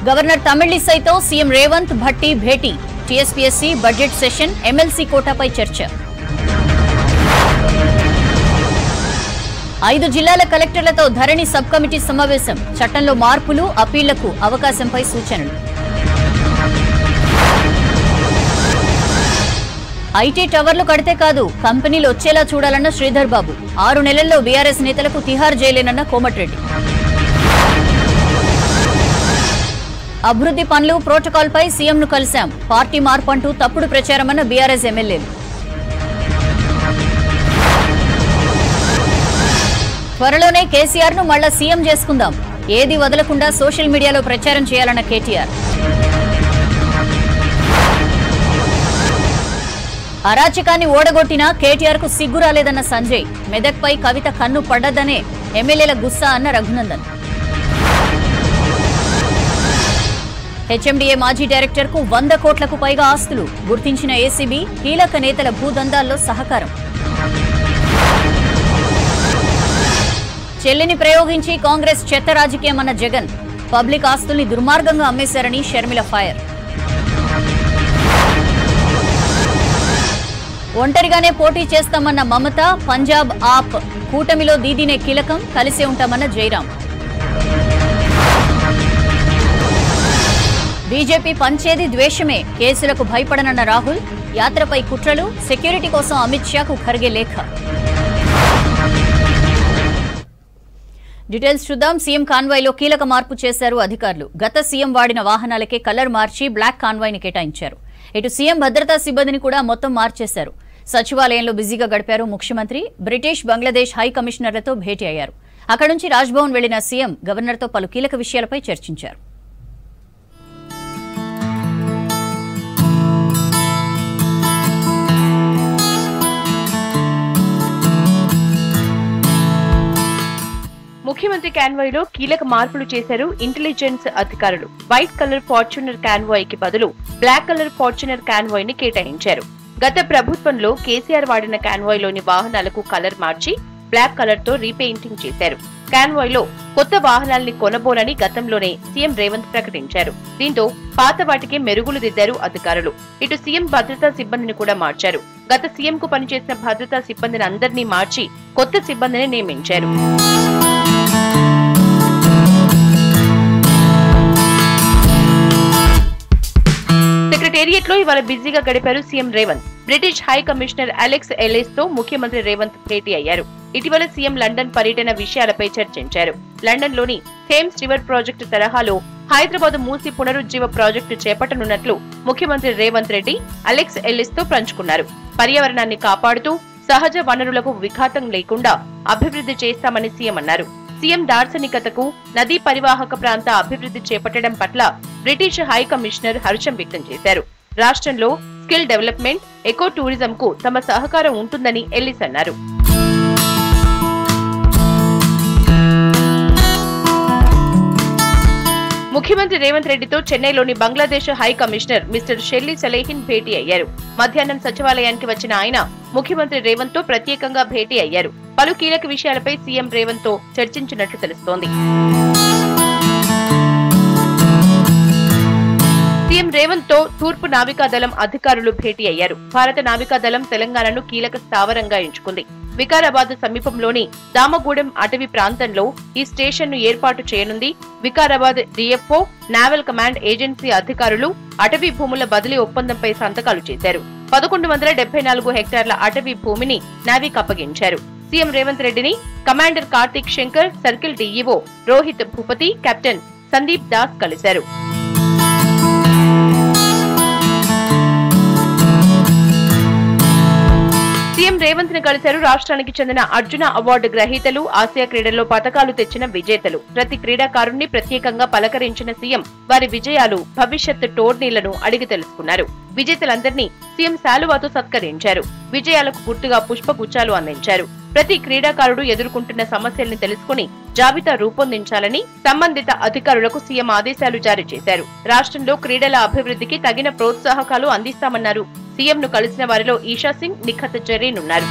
Governor తమిళిసైతో CM Revanth Bhatti భేటీ. TSPSC budget session, MLC కోటాపై చర్చ. 5 జిల్లాల కలెక్టర్లతో ధరణి సబ్ కమిటీ సమావేశం. చట్టంలో మార్పులు, అప్పీళ్లకు అవకాశంపై సూచనలు. ఐటీ టవర్లు కడితే కాదు, కంపెనీలు వచ్చేలా చూడాలన్న శ్రీధర్ బాబు. 6 నెలల్లో బీఆర్ఎస్ నేతలకు తిహార్ జైలేనన్న కోమటిరెడ్డి. అభివృద్ధి పనులు, ప్రోటోకాల్పై సీఎంను కలిశాం. పార్టీ మార్పు అంటూ తప్పుడు ప్రచారమన్న బీఆర్ఎస్ ఎమ్మెల్యేలు. త్వరలోనే కేసీఆర్ను మళ్లా సీఎం చేసుకుందాం. ఏది వదలకుండా సోషల్ మీడియాలో ప్రచారం చేయాలన్న కేటీఆర్. అరాచకాన్ని ఓడగొట్టినా కేటీఆర్కు సిగ్గు రాలేదన్న సంజయ్. మెదక్పై కవిత కన్ను పడ్డదనే ఎమ్మెల్యేల గుస్సా అన్న రఘునందన్. హెచ్ఎండీఏ మాజీ డైరెక్టర్కు 100 కోట్లకు పైగా ఆస్తులు. గుర్తించిన ఏసీబీ, కీలక నేతల భూదందాల్లో సహకారం. చెల్లిని ప్రయోగించి కాంగ్రెస్ చెత్త రాజకీయమన్న జగన్. పబ్లిక్ ఆస్తుల్ని దుర్మార్గంగా అమ్మేశారని షర్మిల ఫైర్. ఒంటరిగానే పోటీ చేస్తామన్న మమత. పంజాబ్ ఆప్ కూటమిలో దీదీనే కీలకం, కలిసే ఉంటామన్న జైరాం. బీజేపీ పంచేది ద్వేషమే, కేసులకు భయపడనన్న రాహుల్. యాత్రపై కుట్రలు, సెక్యూరిటీ కోసం అమిత్ షాకు ఖర్గే లేఖ. డీటెయిల్స్ చూద్దాం. సీఎం కాన్వాయ్లో కీలక మార్పు చేశారు అధికారులు. గత సీఎం వాడిన వాహనాలకే కలర్ మార్చి బ్లాక్ కాన్వాయ్ని కేటాయించారు. ఇటు సీఎం భద్రతా సిబ్బందిని కూడా మొత్తం మార్చేశారు. సచివాలయంలో బిజీగా గడిపారు ముఖ్యమంత్రి. బ్రిటిష్, బంగ్లాదేశ్ హై కమిషనర్లతో భేటీ అయ్యారు. అక్కడి నుంచి రాజ్భవన్ వెళ్లిన సీఎం గవర్నర్తో పలు కీలక విషయాలపై చర్చించారు. ముఖ్యమంత్రి కాన్వాయ్లో కీలక మార్పులు చేశారు ఇంటెలిజెన్స్ అధికారులు. వైట్ కలర్ ఫార్చునర్ కాన్వాయ్ కి బదులు బ్లాక్ కలర్ ఫార్చునర్ కాన్వాయ్ ని కేటాయించారు. గత ప్రభుత్వంలో కేసీఆర్ వాడిన కాన్వాయ్ లోని వాహనాలకు కలర్ మార్చి బ్లాక్ కలర్ తో రీపెయింటింగ్ చేశారు. కాన్వాయ్ లో కొత్త వాహనాల్ని కొనబోనని గతంలోనే సీఎం రేవంత్ ప్రకటించారు. దీంతో పాత వాటికే మెరుగులు దిద్దారు అధికారులు. ఇటు సీఎం భద్రతా సిబ్బందిని కూడా మార్చారు. గత సీఎం కు పనిచేసిన భద్రతా సిబ్బందిని అందరినీ మార్చి కొత్త సిబ్బందిని నియమించారు. సెక్రటేరియట్ లో ఇవాళ బిజీగా గడిపారు CM Revanth. British high commissioner Alex Ellis తో ముఖ్యమంత్రి రేవంత్ భేటీ అయ్యారు. ఇటీవల సీఎం లండన్ పర్యటన విషయాలపై చర్చించారు. లండన్ లోని థేమ్స్ రివర్ ప్రాజెక్టు తరహాలో హైదరాబాద్ మూసి పునరుజ్జీవ ప్రాజెక్టు చేపట్టనున్నట్లు ముఖ్యమంత్రి రేవంత్ రెడ్డి అలెక్స్ ఎల్లిస్ తో పంచుకున్నారు. పర్యావరణాన్ని కాపాడుతూ సహజ వనరులకు విఘాతం లేకుండా అభివృద్ధి చేస్తామని సీఎం అన్నారు. సీఎం దార్శనికతకు, నదీ పరివాహక ప్రాంత అభివృద్ధి చేపట్టడం పట్ల బ్రిటిష్ హై కమిషనర్ హర్షం వ్యక్తం చేశారు. రాష్ట్రంలో స్కిల్ డెవలప్మెంట్, ఎకో టూరిజం కు తమ సహకారం ఉంటుందని ఎల్లిస్ అన్నారు. ముఖ్యమంత్రి రేవంత్ రెడ్డితో చెన్నైలోని Bangladesh high commissioner mister Shelly Salehin భేటీ అయ్యారు. మధ్యాహ్నం సచివాలయానికి వచ్చిన ఆయన ముఖ్యమంత్రి రేవంత్ తో ప్రత్యేకంగా భేటీ అయ్యారు. పలు కీలక విషయాలపై సీఎం రేవంత్ తో చర్చించినట్లు తెలుస్తోంది. సీఎం రేవంత్ తో తూర్పు నావికాదళం అధికారులు భేటీ అయ్యారు. భారత నావికాదళం తెలంగాణను కీలక స్థావరంగా ఎంచుకుంది. వికారాబాద్ సమీపంలోని దామగూడెం అటవీ ప్రాంతంలో ఈ స్టేషన్ ను ఏర్పాటు చేయనుంది. Vikarabad DFO, naval command agency అధికారులు అటవీ భూముల బదిలీ ఒప్పందంపై సంతకాలు చేశారు. 1174 హెక్టార్ల అటవీ భూమిని నావీకి అప్పగించారు. సీఎం రేవంత్ రెడ్డిని commander Karthik Shankar, circle DEO Rohit Bhupathi, captain Sandeep Das కలిశారు. సీఎం రేవంత్ ని కలిశారు రాష్ట్రానికి చెందిన అర్జున అవార్డు గ్రహీతలు, ఆసియా క్రీడల్లో పతకాలు తెచ్చిన విజేతలు. ప్రతి క్రీడాకారుణ్ణి ప్రత్యేకంగా పలకరించిన సీఎం వారి విజయాలు, భవిష్యత్ టోర్నీలను అడిగి తెలుసుకున్నారు. విజేతలందరినీ సీఎం శాలువాతో సత్కరించారు. విజయాలకు గుర్తుగా పుష్పగుచ్చాలు అందించారు. ప్రతి క్రీడాకారుడు ఎదుర్కొంటున్న సమస్యల్ని తెలుసుకుని జాబితా రూపొందించాలని సంబంధిత అధికారులకు సీఎం ఆదేశాలు జారీ చేశారు. రాష్ట్రంలో క్రీడల అభివృద్ధికి తగిన ప్రోత్సాహకాలు అందిస్తామన్నారు. సీఎంను కలిసిన వారిలో ఈషా సింగ్, నిఖత్ జరీన్ ఉన్నారు.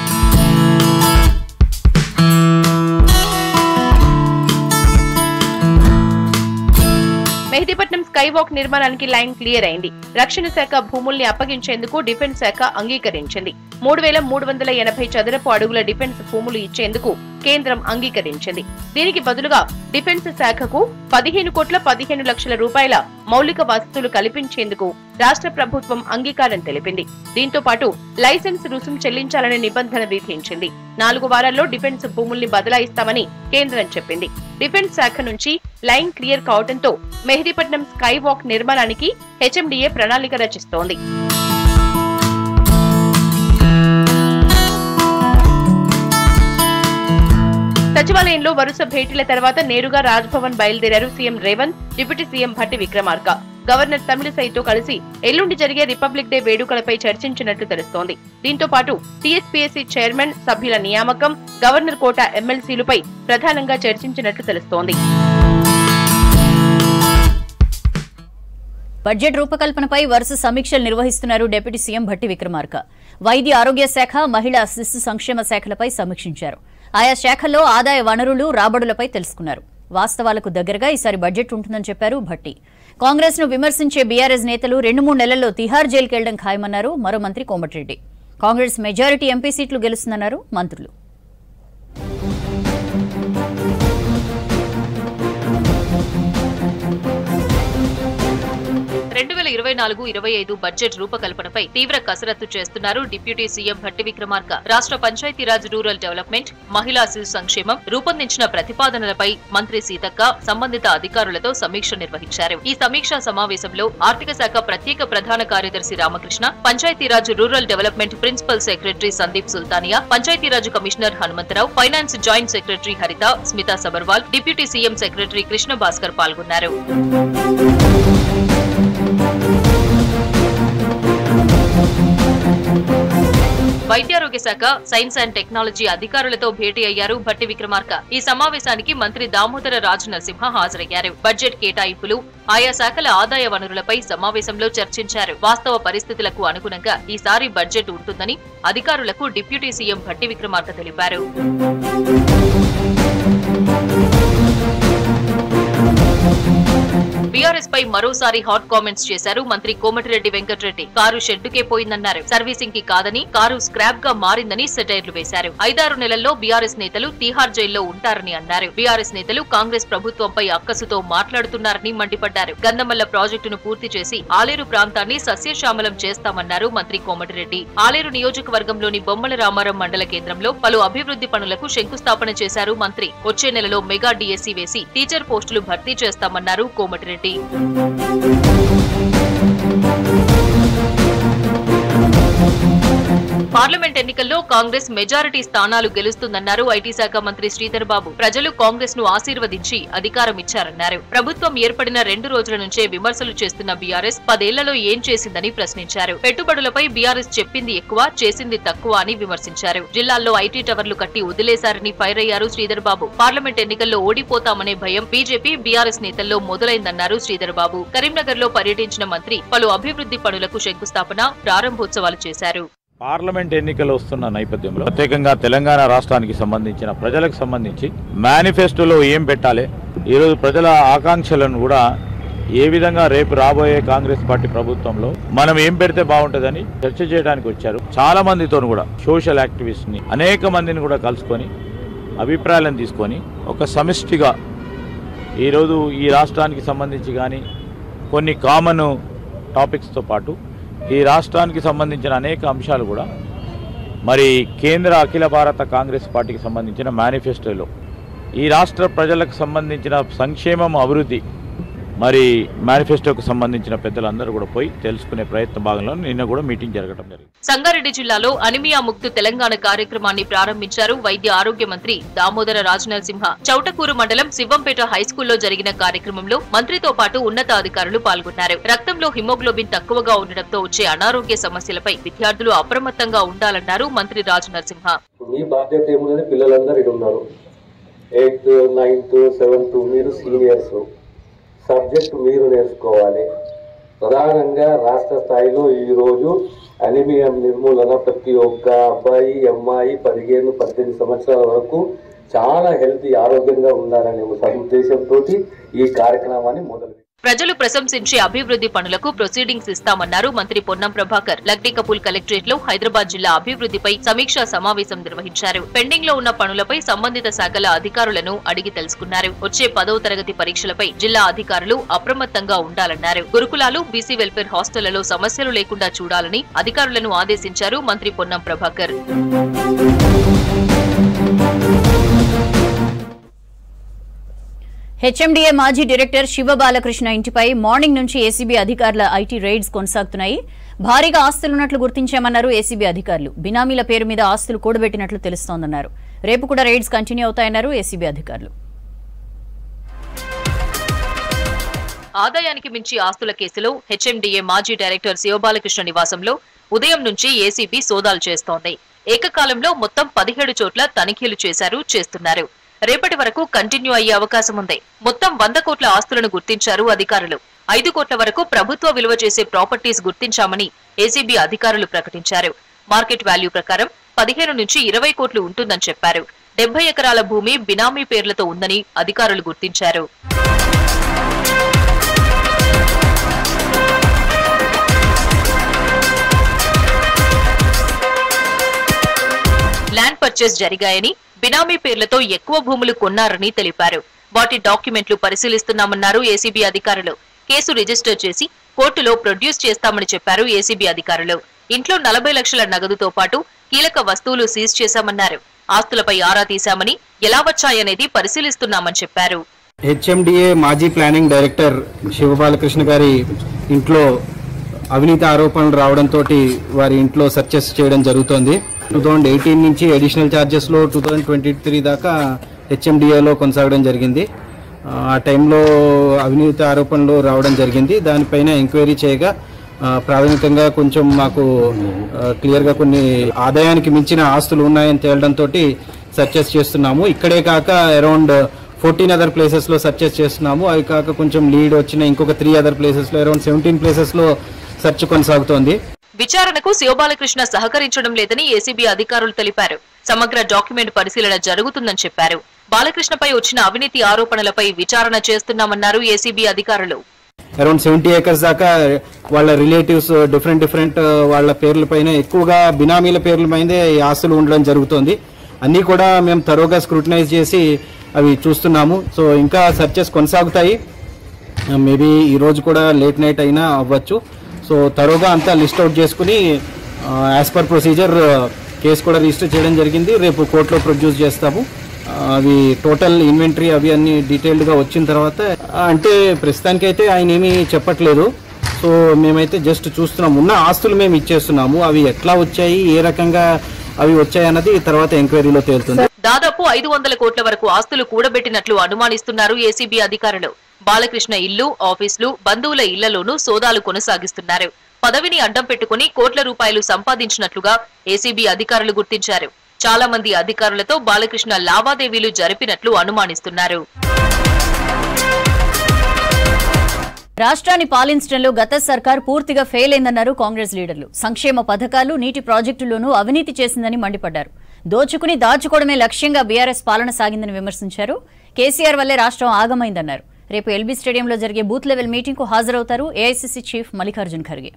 మెహదీపట్నం స్కై వాక్ నిర్మాణానికి లైన్ క్లియర్ అయింది. రక్షణ శాఖ భూముల్ని అప్పగించేందుకు డిఫెన్స్ శాఖ అంగీకరించింది. 3,380 చదరపు అడుగుల డిఫెన్స్ భూములు ఇచ్చేందుకు కేంద్రం అంగీకరించింది. దీనికి బదులుగా డిఫెన్స్ శాఖకు 15,15,00,000 రూపాయల మౌలిక వసతులు కల్పించేందుకు రాష్ట్ర ప్రభుత్వం అంగీకారం తెలిపింది. దీంతో పాటు లైసెన్స్ రుసుం చెల్లించాలనే నిబంధన విధించింది. 4 వారాల్లో డిఫెన్స్ భూముల్ని బదలాయిస్తామని కేంద్రం చెప్పింది. డిఫెన్స్ శాఖ నుంచి లైన్ క్లియర్ కావడంతో మెహదీపట్నం స్కై వాక్ నిర్మాణానికి హెచ్ఎండిఏ ప్రణాళిక రచిస్తోంది. సచివాలయంలో వరుస భేటీల తర్వాత నేరుగా రాజ్భవన్ బయలుదేరారు CM Revanth, deputy CM Bhatti Vikramarka. Governor తమిళిసైతో కలిసి ఎల్లుండి జరిగే రిపబ్లిక్ డే వేడుకలపై చర్చించినట్లు తెలుస్తోంది. దీంతో పాటు టీఎస్పీఎస్సీ చైర్మన్, సభ్యుల నియామకం, గవర్నర్ కోట ఎమ్మెల్సీలపై ప్రధానంగా చర్చించినట్లు తెలుస్తోంది. బడ్జెట్ రూపకల్పనపై వరుస సమీక్షలు నిర్వహిస్తున్నారు డిప్యూటీ సీఎం భట్టి విక్రమార్క. వైద్య ఆరోగ్య శాఖ, మహిళా శిశు సంక్షేమ శాఖలపై సమీక్షించారు. ఆయా శాఖల్లో ఆదాయ వనరులు, రాబడులపై తెలుసుకున్నారు. వాస్తవాలకు దగ్గరగా ఈసారి బడ్జెట్ ఉంటుందని చెప్పారు భట్టి. కాంగ్రెస్ ను విమర్శించే బీఆర్ఎస్ నేతలు 2-3 నెలల్లో తిహార్ జైలుకి వెళ్లడం ఖాయమన్నారు మరో మంత్రి కోమటిరెడ్డి. కాంగ్రెస్ మెజారిటీ ఎంపీ సీట్లు గెలుస్తుందన్నారు మంత్రులు. 2024-25 బడ్జెట్ రూపకల్పనపై తీవ్ర కసరత్తు చేస్తున్నారు డిప్యూటీ సీఎం భట్టి విక్రమార్క. రాష్ట్ర పంచాయతీరాజ్, రూరల్ డెవలప్మెంట్, మహిళా శిశు సంక్షేమం రూపొందించిన ప్రతిపాదనలపై మంత్రి సీతక్క సంబంధిత అధికారులతో సమీక్ష నిర్వహించారు. ఈ సమీక్షా సమావేశంలో ఆర్థిక శాఖ ప్రత్యేక ప్రధాన కార్యదర్శి Ramakrishna, Panchayatiraj, rural development principal secretary Sandeep Sultania, Panchayatiraj commissioner Hanumantharao, finance joint secretary Haritha, Smita Sabharwal, deputy CM secretary Krishna Bhaskar పాల్గొన్నారు. వైద్యారోగ్య శాఖ, సైన్స్ అండ్ టెక్నాలజీ అధికారులతో భేటీ అయ్యారు భట్టి విక్రమార్క. ఈ సమావేశానికి మంత్రి దామోదర రాజ నరసింహ హాజరయ్యారు. బడ్జెట్ కేటాయింపులు, ఆయా శాఖల ఆదాయ వనరులపై సమావేశంలో చర్చించారు. వాస్తవ పరిస్థితులకు అనుగుణంగా ఈసారి బడ్జెట్ ఉంటుందని అధికారులకు డిప్యూటీ సీఎం భట్టి విక్రమార్క తెలిపారు. బీఆర్ఎస్ పై మరోసారి హాట్ కామెంట్స్ చేశారు మంత్రి కోమటిరెడ్డి వెంకటరెడ్డి. కారు షెడ్డుకే పోయిందన్నారు. సర్వీసింగ్ కి కాదని కారు స్క్రాప్ గా మారిందని సెటైర్లు వేశారు. 5-6 నెలల్లో బీఆర్ఎస్ నేతలు తిహార్ జైల్లో ఉంటారని అన్నారు. బీఆర్ఎస్ నేతలు కాంగ్రెస్ ప్రభుత్వంపై అక్కసుతో మాట్లాడుతున్నారని మండిపడ్డారు. గంధమల్ల ప్రాజెక్టును పూర్తి చేసి ఆలేరు ప్రాంతాన్ని సస్యశ్యామలం చేస్తామన్నారు మంత్రి కోమటిరెడ్డి. ఆలేరు నియోజకవర్గంలోని బొమ్మల రామారం మండల కేంద్రంలో పలు అభివృద్ధి పనులకు శంకుస్థాపన చేశారు మంత్రి. వచ్చే నెలలో మెగా డిఎస్సీ వేసి టీచర్ పోస్టులు భర్తీ చేస్తామన్నారు కోమటిరెడ్డి. పార్లమెంట్ ఎన్నికల్లో కాంగ్రెస్ మెజారిటీ స్థానాలు గెలుస్తుందన్నారు ఐటీ శాఖ మంత్రి శ్రీధర్ బాబు. ప్రజలు కాంగ్రెస్ ను ఆశీర్వదించి అధికారం ఇచ్చారన్నారు. ప్రభుత్వం ఏర్పడిన 2 రోజుల నుంచే విమర్శలు చేస్తున్న బీఆర్ఎస్ 10 ఏళ్లలో ఏం చేసిందని ప్రశ్నించారు. పెట్టుబడులపై బీఆర్ఎస్ చెప్పింది ఎక్కువ, చేసింది తక్కువ అని విమర్శించారు. జిల్లాల్లో ఐటీ టవర్లు కట్టి వదిలేశారని ఫైర్ అయ్యారు శ్రీధర్ బాబు. పార్లమెంట్ ఎన్నికల్లో ఓడిపోతామనే భయం బీజేపీ, బీఆర్ఎస్ నేతల్లో మొదలైందన్నారు శ్రీధర్ బాబు. కరీంనగర్ లో పర్యటించిన మంత్రి పలు అభివృద్ధి పనులకు శంకుస్థాపన, ప్రారంభోత్సవాలు చేశారు. పార్లమెంట్ ఎన్నికలు వస్తున్న నేపథ్యంలో ప్రత్యేకంగా తెలంగాణ రాష్ట్రానికి సంబంధించిన ప్రజలకు సంబంధించి మేనిఫెస్టోలో ఏం పెట్టాలి, ఈరోజు ప్రజల ఆకాంక్షలను కూడా ఏ విధంగా రేపు రాబోయే కాంగ్రెస్ పార్టీ ప్రభుత్వంలో మనం ఏం పెడితే బాగుంటుందని చర్చ చేయడానికి వచ్చారు. చాలా మందితో కూడా సోషల్ యాక్టివిస్ట్ ని, అనేక మందిని కూడా కలుసుకొని అభిప్రాయాలను తీసుకొని ఒక సమిష్టిగా ఈరోజు ఈ రాష్ట్రానికి సంబంధించి కానీ కొన్ని కామన్ టాపిక్స్తో పాటు ఈ రాష్ట్రానికి సంబంధించిన అనేక అంశాలు కూడా మరి కేంద్ర అఖిల భారత కాంగ్రెస్ పార్టీకి సంబంధించిన మేనిఫెస్టోలో ఈ రాష్ట్ర ప్రజలకు సంబంధించిన సంక్షేమం, అభివృద్ధి మరి మేనిఫెస్టోకు సంబంధించిన పెద్దలందరూ కూడా పోయి తెలుసుకునే ప్రయత్న భాగంలో నిన్న కూడా మీటింగ్ జరగడం జరిగింది. సంగారెడ్డి జిల్లాలో అనిమియా ముక్తు తెలంగాణ కార్యక్రమాన్ని ప్రారంభించారు వైద్య ఆరోగ్య మంత్రి దామోదర రాజ నరసింహ. చౌటకూరు మండలం శివంపేట హైస్కూల్లో జరిగిన కార్యక్రమంలో మంత్రితో పాటు ఉన్నతాధికారులు పాల్గొన్నారు. రక్తంలో హిమోగ్లోబిన్ తక్కువగా ఉండడంతో వచ్చే అనారోగ్య సమస్యలపై విద్యార్థులు అప్రమత్తంగా ఉండాలన్నారు మంత్రి రాజ నరసింహ. మీ బాధ్యత ఏముందని పిల్లలందరూ ఇక్కడ ఉన్నారు. 8th, 9th, 7th మీరు సీనియర్స్, సబ్జెక్ట్ మీరు నేర్చుకోవాలి. ప్రధానంగా రాష్ట్ర స్థాయిలో ఈరోజు అనిమియా నిర్మూలన ప్రతి ఒక్క అబ్బాయి, అమ్మాయి 15-18 సంవత్సరాల వరకు చాలా హెల్తీ, ఆరోగ్యంగా ఉండాలనే ఉద్దేశంతో ఈ కార్యక్రమాన్ని మొదలు ప్రజలు ప్రశంసించే అభివృద్ధి పనులకు ప్రొసీడింగ్స్ ఇస్తామన్నారు మంత్రి పొన్నం ప్రభాకర్. లక్డీకపూల్ కలెక్టరేట్ లో హైదరాబాద్ జిల్లా అభివృద్ధిపై సమీక్షా సమావేశం నిర్వహించారు. పెండింగ్ లో ఉన్న పనులపై సంబంధిత శాఖల అధికారులను అడిగి తెలుసుకున్నారు. వచ్చే 10వ తరగతి పరీక్షలపై జిల్లా అధికారులు అప్రమత్తంగా ఉండాలన్నారు. గురుకులాలు, బీసీ వెల్ఫేర్ హాస్టళ్లలో సమస్యలు లేకుండా చూడాలని అధికారులను ఆదేశించారు మంత్రి పొన్నం ప్రభాకర్. హెచ్ఎండిఏ మాజీ డైరెక్టర్ శివబాలకృష్ణ ఇంటిపై మార్నింగ్ నుంచి ఏసీబీ అధికారుల ఐటీ రైడ్స్ కొనసాగుతున్నాయి. భారీగా ఆస్తులున్నట్లు గుర్తించామన్నారు ఏసీబీ అధికారులు. బినామీల పేరు మీద ఆస్తులు కూడబెట్టినట్లు తెలుస్తోందన్నారు. రేపు కూడా రైడ్స్ కంటిన్యూ అవుతాయన్నారు ఏసీబీ అధికారులు. ఆదాయానికి మించి ఆస్తుల కేసులో హెచ్ఎండిఏ మాజీ డైరెక్టర్ శివబాలకృష్ణ నివాసంలో ఉదయం నుంచి ఏసీబీ సోదాలు చేస్తోంది. ఏకకాలంలో మొత్తం 17 చోట్ల తనిఖీలు చేస్తున్నారు. రేపటి వరకు కంటిన్యూ అయ్యే అవకాశం ఉంది. మొత్తం 100 కోట్ల ఆస్తులను గుర్తించారు అధికారులు. 5 కోట్ల వరకు ప్రభుత్వ విలువ చేసే ప్రాపర్టీస్ గుర్తించామని ఏసీబీ అధికారులు ప్రకటించారు. మార్కెట్ వాల్యూ ప్రకారం 15 నుంచి 20 కోట్లు ఉంటుందని చెప్పారు. 70 ఎకరాల భూమి బినామీ పేర్లతో ఉందని అధికారులు గుర్తించారు. ల్యాండ్ పర్చేస్ జరిగాయని, బినామీ పేర్లతో ఎక్కువ భూములు కొన్నారని తెలిపారు. వాటి డాక్యుమెంట్లు పరిశీలిస్తున్నామన్నారు ఏసీబీ అధికారులు. కేసు రిజిస్టర్ చేసి కోర్టులో ప్రొడ్యూస్ చేస్తామని చెప్పారు ఏసీబీ అధికారులు. ఇంట్లో 40 లక్షల నగదుతో పాటు కీలక వస్తువులు సీజ్ చేశామన్నారు. ఆస్తులపై ఆరా తీశామని, ఎలా వచ్చాయనేది పరిశీలిస్తున్నామని చెప్పారు. హెచ్ఎండిఏ మాజీ ప్లానింగ్ డైరెక్టర్ శివబాలకృష్ణ గారి ఇంట్లో అవినీతి ఆరోపణలు రావడంతో వారి ఇంట్లో సెర్చెస్ చేయడం జరుగుతోంది. 2018 నుంచి అడిషనల్ ఛార్జెస్ లో 2023 దాకా హెచ్ఎండిఏలో కొనసాగడం జరిగింది. ఆ టైంలో అవినీతి ఆరోపణలు రావడం జరిగింది. దానిపైన ఎంక్వైరీ చేయగా ప్రాథమికంగా కొంచెం మాకు క్లియర్గా కొన్ని ఆదాయానికి మించిన ఆస్తులు ఉన్నాయని తేలడంతో సెర్చెస్ చేస్తున్నాము. ఇక్కడే కాక అరౌండ్ 14 అదర్ ప్లేసెస్ లో సెర్చెస్ చేస్తున్నాము. అవి కాక కొంచెం లీడ్ వచ్చిన ఇంకొక 3 అదర్ ప్లేసెస్ లో అరౌండ్ 17 ప్లేసెస్ లో సెర్చ్ కొనసాగుతోంది. విచారణకు శివబాలకృష్ణ సహకరించడం లేదని ఏసీబీ అధికారులు తెలిపారు. సమగ్ర డాక్యుమెంట్ పరిశీలన జరుగుతుందని చెప్పారు. బాలకృష్ణపై వచ్చిన అవినీతి ఆరోపణలపై విచారణ చేస్తున్నామన్నారు ఏసీబీ అధికారులు. అరౌండ్ 70 ఏకర్స్ దాకా వాళ్ళ రిలేటివ్స్ డిఫరెంట్ వాళ్ళ పేర్లపైన ఎక్కువగా బినామీల పేర్ల మీదే ఆస్తులు ఉండడం జరుగుతోంది. అన్ని కూడా మేము తరోగా స్క్రూటినైజ్ చేసి అవి చూస్తున్నాము. సో ఇంకా సెర్చెస్ కొనసాగుతాయి. మేబీ ఈ రోజు కూడా లేట్ నైట్ అయినా అవ్వచ్చు. సో తరోగా అంతా లిస్ట్ అవుట్ చేసుకుని యాజ్ పర్ ప్రొసీజర్ కేసు కూడా రిజిస్టర్ చేయడం జరిగింది. రేపు కోర్టులో ప్రొడ్యూస్ చేస్తాము. అవి టోటల్ ఇన్వెంటరీ అవి అన్ని డీటెయిల్డ్గా వచ్చిన తర్వాత అంటే ప్రస్తుతానికైతే ఆయన ఏమీ చెప్పట్లేదు. సో మేమైతే జస్ట్ చూస్తున్నాము. ఉన్న ఆస్తులు మేము ఇచ్చేస్తున్నాము. అవి ఎట్లా వచ్చాయి, ఏ రకంగా అవి వచ్చాయన్నది తర్వాత ఎంక్వైరీలో తేలుతుంది. దాదాపు 500 కోట్ల వరకు ఆస్తులు కూడబెట్టినట్లు అనుమానిస్తున్నారు ఏసీబీ అధికారులు. బాలకృష్ణ ఇల్లు, ఆఫీసులు, బంధువుల ఇళ్లలోనూ సోదాలు కొనసాగిస్తున్నారు. పదవిని అడ్డం పెట్టుకుని కోట్ల రూపాయలు సంపాదించినట్లుగా ఏసీబీ అధికారులు గుర్తించారు. చాలా మంది అధికారులతో బాలకృష్ణ లావాదేవీలు జరిపినట్లు అనుమానిస్తున్నారు. రాష్ట్రాన్ని పాలించడంలో గత సర్కార్ పూర్తిగా ఫెయిల్ అయిందన్నారు కాంగ్రెస్ లీడర్లు. సంక్షేమ పథకాలు, నీటి ప్రాజెక్టుల్లోనూ అవినీతి చేసిందని మండిపడ్డారు. దోచుకుని దాచుకోవడమే లక్ష్యంగా బీఆర్ఎస్ పాలన సాగిందని విమర్శించారు. కేసీఆర్ వల్లే రాష్ట్రం ఆగమైందన్నారు. రేపు ఎల్బీ స్టేడియంలో జరిగే బూత్ లెవెల్ మీటింగ్ కు హాజరవుతారు ఏఐసీసీ చీఫ్ మల్లికార్జున్ ఖర్గే.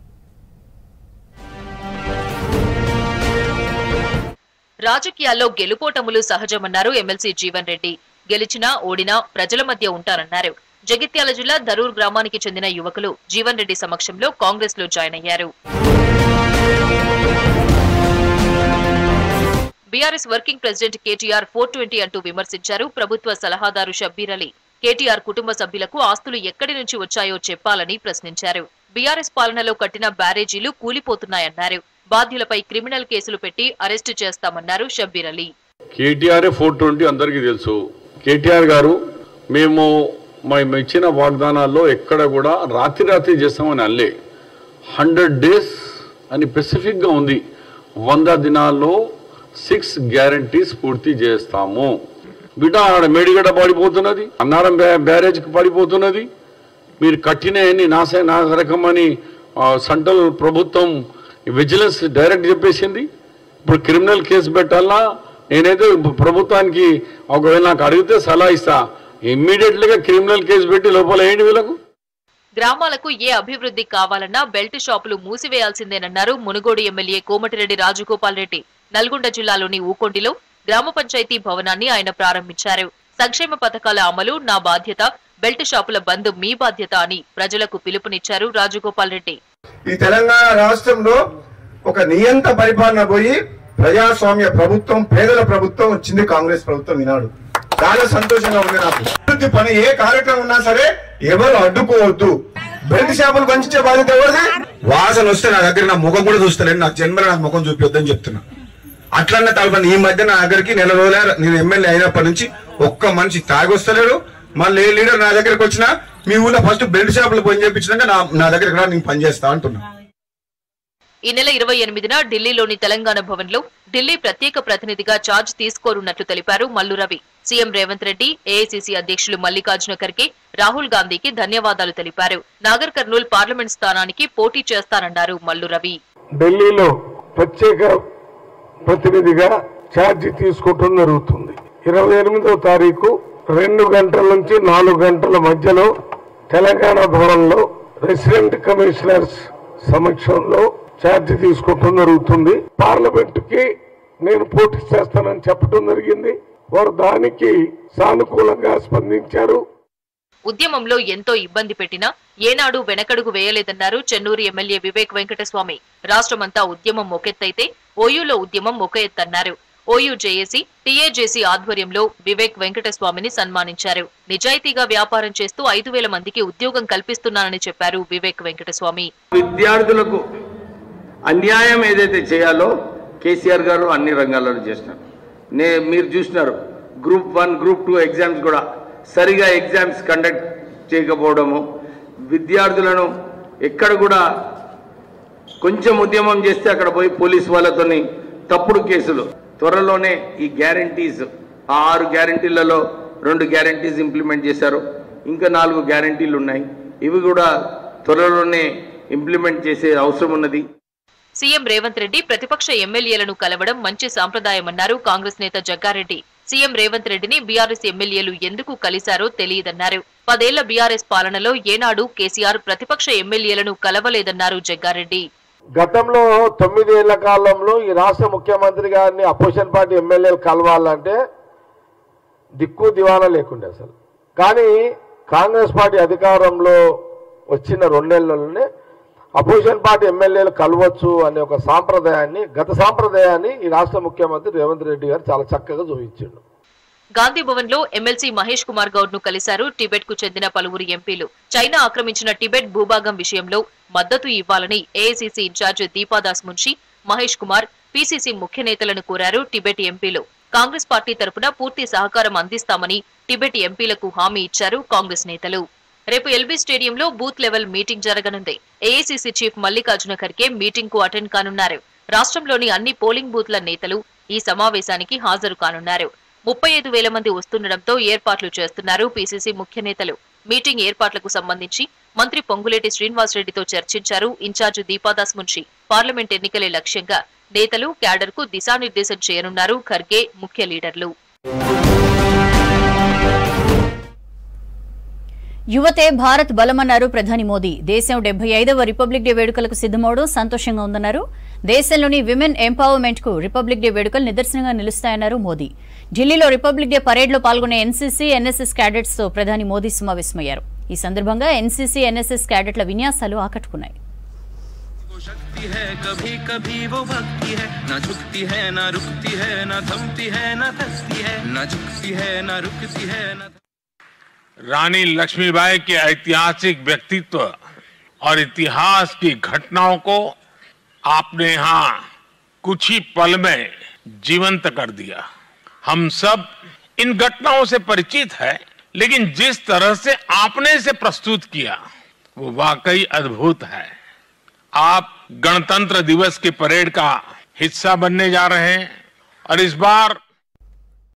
రాజకీయాల్లో గెలుపోటములు సహజమన్నారు ఎమ్మెల్సీ జీవన్ రెడ్డి. గెలిచినా ఓడినా ప్రజల మధ్య ఉంటారన్నారు. జగిత్యాల జిల్లా దరూర్ గ్రామానికి చెందిన యువకులు జీవన్ రెడ్డి సమక్షంలో కాంగ్రెస్ లో జాయిన్ అయ్యారు. బీఆర్ఎస్ వర్కింగ్ ప్రెసిడెంట్ కేటీఆర్ 420 అంటూ విమర్శించారు ప్రభుత్వ సలహాదారు షబ్బీర్ అలీ. కేటీఆర్ కుటుంబ సభ్యులకు ఆస్తులు ఎక్కడి నుంచి వచ్చాయో చెప్పాలని ప్రశ్నించారు. బీఆర్ఎస్ పాలనలో కట్టిన బ్యారేజీలు కూలిపోతున్నాయన్నారు. బాధ్యులపై క్రిమినల్ కేసులు పెట్టి అరెస్టు చేస్తామన్నారు షబ్బీర్ అలీ. కేటీఆర్ 420 అందరికీ తెలుసు. కేటీఆర్ గారు మేము ఇచ్చిన వాగ్దానాల్లో ఎక్కడ కూడా రాత్రి చేస్తామని అల్లే. 100 days అని స్పెసిఫిక్ గా ఉంది. 100 దినాల్లో 6 గ్యారంటీస్ పూర్తి చేస్తాము. బిడ్డ ఆడ మేడిగడ్డ పడిపోతున్నది, అన్నారం బ్యారేజ్కి పడిపోతున్నది. మీరు కట్టినవన్నీ నాశరకమని సెంట్రల్ ప్రభుత్వం విజిలెన్స్ డైరెక్ట్ చెప్పేసింది. ఇప్పుడు క్రిమినల్ కేసు పెట్టాలా? నేనైతే ప్రభుత్వానికి ఒకవేళ నాకు అడిగితే సలహా ఇస్తా, ఇమ్మీడియట్లీగా క్రిమినల్ కేసు పెట్టి లోపల ఏంటి వీళ్ళకు. గ్రామాలకు ఏ అభివృద్ధి కావాలన్నా బెల్ట్ షాపులు మూసివేయాల్సిందేనన్నారు మునుగోడు ఎమ్మెల్యే కోమటిరెడ్డి రాజగోపాల్ రెడ్డి. నల్గొండ జిల్లాలోని ఊకొండిలో గ్రామ పంచాయతీ భవనాన్ని ఆయన ప్రారంభించారు. సంక్షేమ పథకాల అమలు నా బాధ్యత, బెల్ట్ షాపుల బంద్ మీ బాధ్యత అని ప్రజలకు పిలుపునిచ్చారు రాజగోపాల్ రెడ్డి. ఈ తెలంగాణ రాష్ట్రంలో ఒక నియంత పరిపాలన పోయి ప్రజాస్వామ్య ప్రభుత్వం, పేదల ప్రభుత్వం వచ్చింది కాంగ్రెస్ ప్రభుత్వం ఈనాడు. చాలా సంతోషంగా ఉంది నాకు. అభివృద్ధి పని ఏ కార్యక్రమం ఉన్నా సరే ఎవరు అడ్డుకోవద్దు. బెల్ట్ షాపులు పంచే బాధ్యత ఎవరిది? వాసన వస్తే నా దగ్గర నా ముఖం కూడా చూస్తలేను, నా జన్మలో నాకు ముఖం చూపిద్దని చెప్తున్నా. అట్లన్న తలపని ఈ మధ్య నా దగ్గరికి నెల రోజుల నేను ఎమ్మెల్యే అయినప్పటి నుంచి ఒక్క మనిషి తాగొస్తలేడు. మళ్ళీ ఏ లీడర్ నా దగ్గరకు వచ్చినా మీ ఊళ్ళో ఫస్ట్ బెల్ట్ షాపులు పని చేయించినాక నా దగ్గరికి రా, నేను పనిచేస్తా అంటున్నా. ఈ నెల 28న ఢిల్లీలోని తెలంగాణ భవన్ లో ఢిల్లీ ప్రత్యేక ప్రతినిధిగా ఛార్జ్ తీసుకోనున్నట్లు తెలిపారు మల్లు రవి. సీఎం రేవంత్ రెడ్డి, ఏఐసీసీ అధ్యక్షులు మల్లికార్జున ఖర్గే, రాహుల్ గాంధీకి ధన్యవాదాలు తెలిపారు. నాగర్ కర్నూల్ పార్లమెంట్ స్థానానికి పోటీ చేస్తానన్నారు మల్లు రవి. ఢిల్లీలో ప్రత్యేక ప్రతినిధిగా ఛార్జ్ తీసుకోవటం జరుగుతుంది. 28వ తారీఖు 2 గంటల నుంచి 4 గంటల మధ్యలో తెలంగాణ భవన్ లో రెసిడెంట్ కమిషనర్స్ సమక్షంలో ఛార్జ్ తీసుకోవటం జరుగుతుంది. పార్లమెంట్ కి నేను పోటీ చేస్తానని చెప్పడం జరిగింది. వారు దానికి సానుకూలంగా స్పందించారు. ఉద్యమంలో ఎంతో ఇబ్బంది పెట్టినా ఏనాడు వెనకడుగు వేయలేదన్నారు చెన్నూరు ఎమ్మెల్యే వివేక్ వెంకటస్వామి. రాష్ట్రమంతా ఉద్యమం ఒకెత్తైతే ఓయూలో ఉద్యమం ఒక ఎత్తన్నారు. ఓయూ జేఏసీ, టీఏజేసీ ఆధ్వర్యంలో వివేక్ వెంకటస్వామిని సన్మానించారు. నిజాయితీగా వ్యాపారం చేస్తూ 5,000 మందికి ఉద్యోగం కల్పిస్తున్నానని చెప్పారు వివేక్ వెంకటస్వామి. విద్యార్థులకు అన్యాయం ఏదైతే చేయాలో కేసీఆర్ గారు అన్ని రంగాల్లో చేస్తున్నారు. మీరు చూసినారు, గ్రూప్ 1, గ్రూప్ 2 ఎగ్జామ్స్ కూడా సరిగా ఎగ్జామ్స్ కండక్ట్ చేయకపోవడము, విద్యార్థులను ఎక్కడ కూడా కొంచెం ఉద్యమం చేస్తే అక్కడ పోయి పోలీసు వాళ్ళతోని తప్పుడు కేసులు. త్వరలోనే ఈ గ్యారంటీస్, ఆ 6 గ్యారంటీలలో 2 గ్యారంటీస్ ఇంప్లిమెంట్ చేశారు. ఇంకా 4 గ్యారంటీలు ఉన్నాయి. ఇవి కూడా త్వరలోనే ఇంప్లిమెంట్ చేసే అవసరం ఉన్నది. సీఎం రేవంత్ రెడ్డి ప్రతిపక్ష ఎమ్మెల్యేలను కలవడం మంచి సాంప్రదాయమన్నారు కాంగ్రెస్ నేత జగ్గారెడ్డి. సీఎం రేవంత్ రెడ్డిని బీఆర్ఎస్ ఎమ్మెల్యేలు ఎందుకు కలిశారో తెలియదన్నారు. 10 ఏళ్ల బీఆర్ఎస్ పాలనలో ఏనాడు కేసీఆర్ ప్రతిపక్ష ఎమ్మెల్యేలను కలవలేదన్నారు జగ్గారెడ్డి. గతంలో 9 ఏళ్ల కాలంలో ఈ రాష్ట్ర ముఖ్యమంత్రి గారిని అపోజిషన్ పార్టీ ఎమ్మెల్యేలు కలవాలంటే దిక్కు దివానా లేకుండే అసలు. కానీ కాంగ్రెస్ పార్టీ అధికారంలో వచ్చిన 2 నెలల్లోనే అపోజిషన్ పార్టీ ఎమ్మెల్యేలు కలవచ్చు అనే ఒక గత సాంప్రదాయాన్ని ఈ రాష్ట్ర ముఖ్యమంత్రి రేవంత్ రెడ్డి గారు చాలా చక్కగా చూపించాడు. గాంధీ భవన్ లో ఎమ్మెల్సీ మహేష్ కుమార్ గౌడ్ ను కలిశారు టిబెట్ కు చెందిన పలువురు ఎంపీలు. చైనా ఆక్రమించిన టిబెట్ భూభాగం విషయంలో మద్దతు ఇవ్వాలని AICC in-charge Deepa Das Munshi, Mahesh Kumar, PCC ముఖ్య నేతలను కోరారు టిబెట్ ఎంపీలు. కాంగ్రెస్ పార్టీ తరపున పూర్తి సహకారం అందిస్తామని టిబెట్ ఎంపీలకు హామీ ఇచ్చారు కాంగ్రెస్ నేతలు. రేపు ఎల్బీ స్టేడియంలో బూత్ లెవెల్ మీటింగ్ జరగనుంది. AICC chief Mallikarjuna Kharge meeting కు అటెండ్ కానున్నారు. రాష్ట్రంలోని అన్ని పోలింగ్ బూత్ల నేతలు ఈ సమావేశానికి హాజరు కానున్నారు. 35,000 మంది వస్తుండటంతో ఏర్పాట్లు చేస్తున్నారు పీసీసీ ముఖ్య నేతలు. మీటింగ్ ఏర్పాట్లకు సంబంధించి మంత్రి పొంగులేటి శ్రీనివాసరెడ్డితో చర్చించారు ఇన్ఛార్జ్ దీపాదాస్ మున్షి. పార్లమెంట్ ఎన్నికలే లక్ష్యంగా నేతలు, క్యాడర్ కు దిశానిర్దేశం చేయనున్నారు ఖర్గే, ముఖ్య లీడర్లు. యువతే భారత్ బలమన్నారు ప్రధాని మోదీ. దేశం 75వ రిపబ్లిక్ డే వేడుకలకు సిద్ధమవడం సంతోషంగా ఉందన్నారు. దేశంలోని విమెన్ ఎంపవర్మెంట్ కు రిపబ్లిక్ డే వేడుకలు నిదర్శనంగా నిలుస్తాయన్నారు మోదీ. ఢిల్లీలో రిపబ్లిక్ డే పరేడ్ లో పాల్గొనే ఎన్సీసీ, ఎన్ఎస్ఎస్ క్యాడెట్స్ తో ప్రధాని మోదీ సమావేశమయ్యారు. ఈ సందర్భంగా ఎన్సీసీ, ఎన్ఎస్ఎస్ క్యాడెట్ల విన్యాసాలు ఆకట్టుకున్నాయి. रानी लक्ष्मीबाई के ऐतिहासिक व्यक्तित्व और इतिहास की घटनाओं को आपने यहाँ कुछ ही पल में जीवंत कर दिया. हम सब इन घटनाओं से परिचित है, लेकिन जिस तरह से आपने इसे प्रस्तुत किया वो वाकई अद्भुत है. आप गणतंत्र दिवस के परेड का हिस्सा बनने जा रहे हैं और इस बार